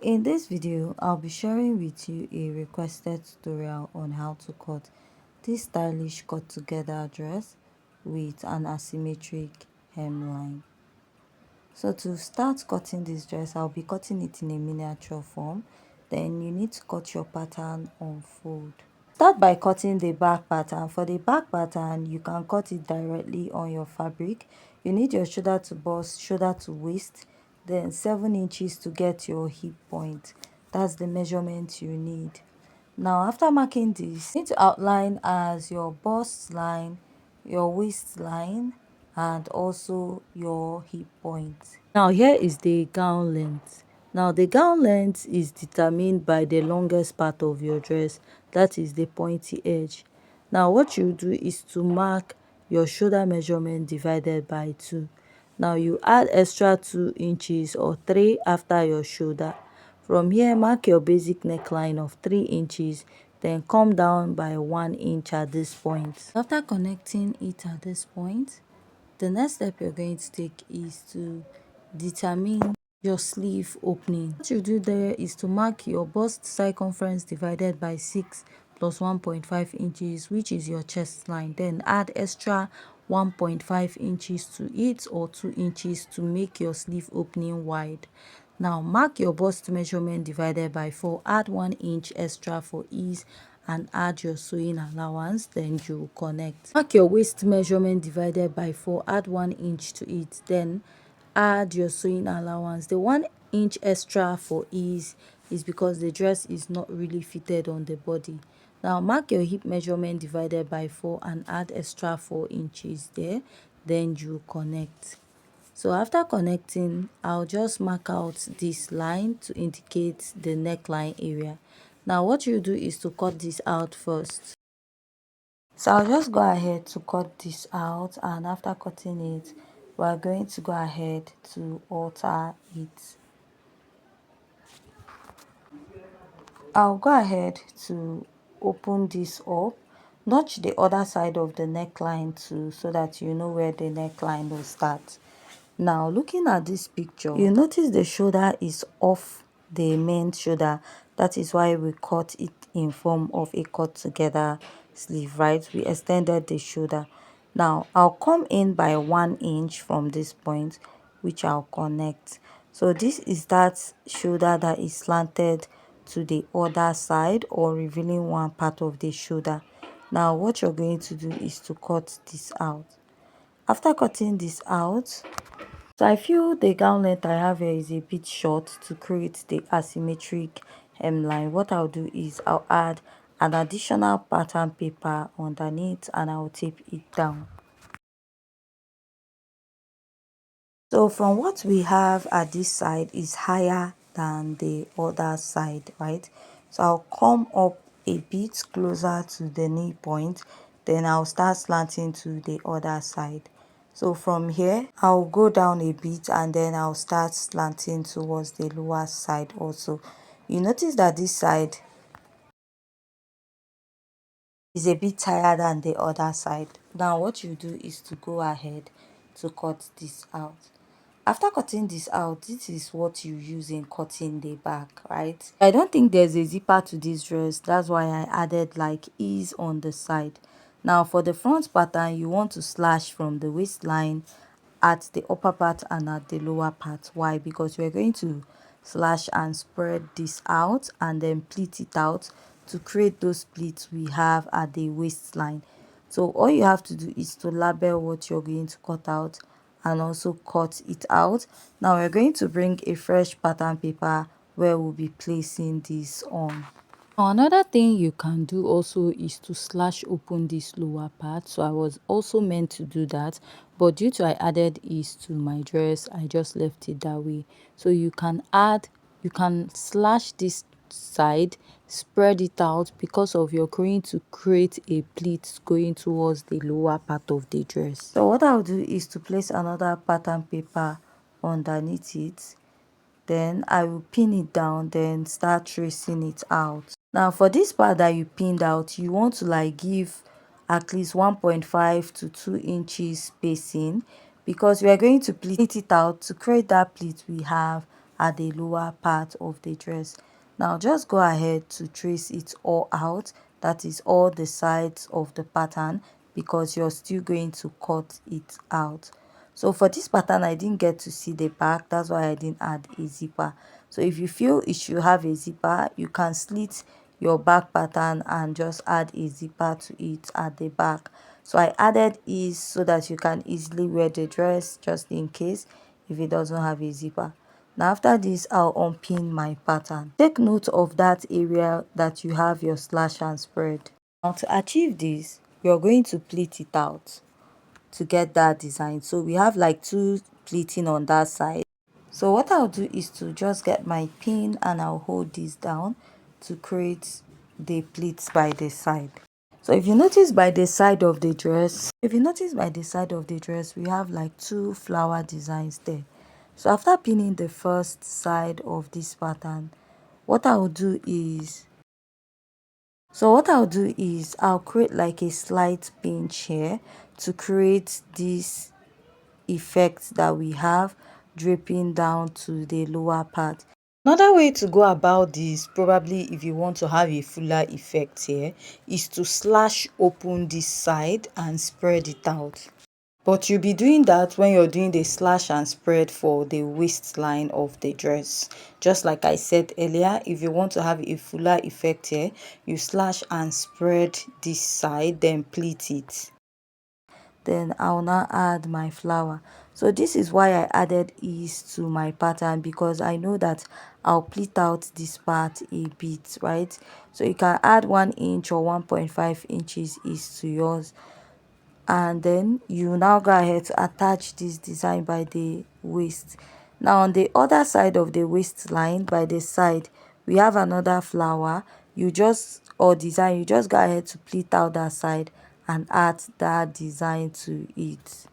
In this video, I'll be sharing with you a requested tutorial on how to cut this stylish cut together dress with an asymmetric hemline. So to start cutting this dress, I'll be cutting it in a miniature form. Then you need to cut your pattern on fold. Start by cutting the back pattern. For the back pattern, you can cut it directly on your fabric. You need your shoulder to bust, shoulder to waist, then 7 inches to get your hip point. That's the measurement you need. Now after marking this, you need to outline as your bust line, your waistline, and also your hip point. Now here is the gown length. Now the gown length is determined by the longest part of your dress, that is the pointy edge. Now what you do is to mark your shoulder measurement divided by 2. Now you add extra 2 inches or 3 after your shoulder. From here, mark your basic neckline of 3 inches, then come down by 1 inch at this point. After connecting it at this point, the next step you're going to take is to determine your sleeve opening. What you do there is to mark your bust circumference divided by 6 plus 1.5 inches, which is your chest line. Then add extra 1.5 inches to it or 2 inches to make your sleeve opening wide. Now mark your bust measurement divided by 4, add 1 inch extra for ease, and add your sewing allowance, then you connect. Mark your waist measurement divided by 4, add 1 inch to it, then add your sewing allowance. The 1 inch extra for ease is because the dress is not really fitted on the body. Now mark your hip measurement divided by 4 and add extra 4 inches there, then you connect. So after connecting, I'll just mark out this line to indicate the neckline area. Now what you do is to cut this out first. So I'll just go ahead to cut this out, and after cutting it, we're going to go ahead to alter it. I'll go ahead to open this up, notch the other side of the neckline too, so that you know where the neckline will start. Now looking at this picture, you notice the shoulder is off the main shoulder. That is why we cut it in form of a cut together sleeve, right? We extended the shoulder. Now I'll come in by 1 inch from this point, which I'll connect. So this is that shoulder that is slanted to the other side or revealing one part of the shoulder. Now what you're going to do is to cut this out. After cutting this out, so I feel the gown length I have here is a bit short to create the asymmetric hemline. What I'll do is I'll add an additional pattern paper underneath and I'll tape it down. So from what we have at this side is higher than the other side, right? So I'll come up a bit closer to the knee point, then I'll start slanting to the other side. So from here, I'll go down a bit and then I'll start slanting towards the lower side also. You notice that this side is a bit higher than the other side. Now what you do is to go ahead to cut this out. After cutting this out, this is what you use in cutting the back, right? I don't think there's a zipper to this dress. That's why I added like ease on the side. Now for the front pattern, you want to slash from the waistline at the upper part and at the lower part. Why? Because we're going to slash and spread this out and then pleat it out to create those pleats we have at the waistline. So all you have to do is to label what you're going to cut out and also cut it out. Now we're going to bring a fresh pattern paper where we'll be placing this on. Another thing you can do also is to slash open this lower part. So I was also meant to do that, but due to I added ease to my dress, I just left it that way. So you can slash this side, spread it out because of you're going to create a pleat going towards the lower part of the dress. So what I'll do is to place another pattern paper underneath it, then I will pin it down, then start tracing it out. Now for this part that you pinned out, you want to like give at least 1.5 to 2 inches spacing because we are going to pleat it out to create that pleat we have at the lower part of the dress. Now just go ahead to trace it all out, that is all the sides of the pattern, because you're still going to cut it out. So for this pattern I didn't get to see the back, that's why I didn't add a zipper. So if you feel it should have a zipper, you can slit your back pattern and just add a zipper to it at the back. So I added is so that you can easily wear the dress just in case if it doesn't have a zipper. Now after this, I'll unpin my pattern. Take note of that area that you have your slash and spread. Now to achieve this, you're going to pleat it out to get that design. So we have like two pleating on that side. So what I'll do is to just get my pin and I'll hold this down to create the pleats by the side. So if you notice by the side of the dress, we have like two flower designs there. So after pinning the first side of this pattern, what I'll do is I'll create like a slight pinch here to create this effect that we have draping down to the lower part. Another way to go about this, probably if you want to have a fuller effect here, is to slash open this side and spread it out. But you'll be doing that when you're doing the slash and spread for the waistline of the dress. Just like I said earlier, if you want to have a fuller effect here, you slash and spread this side, then pleat it. Then I'll now add my flower. So this is why I added ease to my pattern, because I know that I'll pleat out this part a bit, right? So you can add 1 inch or 1.5 inches ease to yours, and then you now go ahead to attach this design by the waist. Now on the other side of the waistline, by the side, we have another flower. You just go ahead to pleat out that side and add that design to it.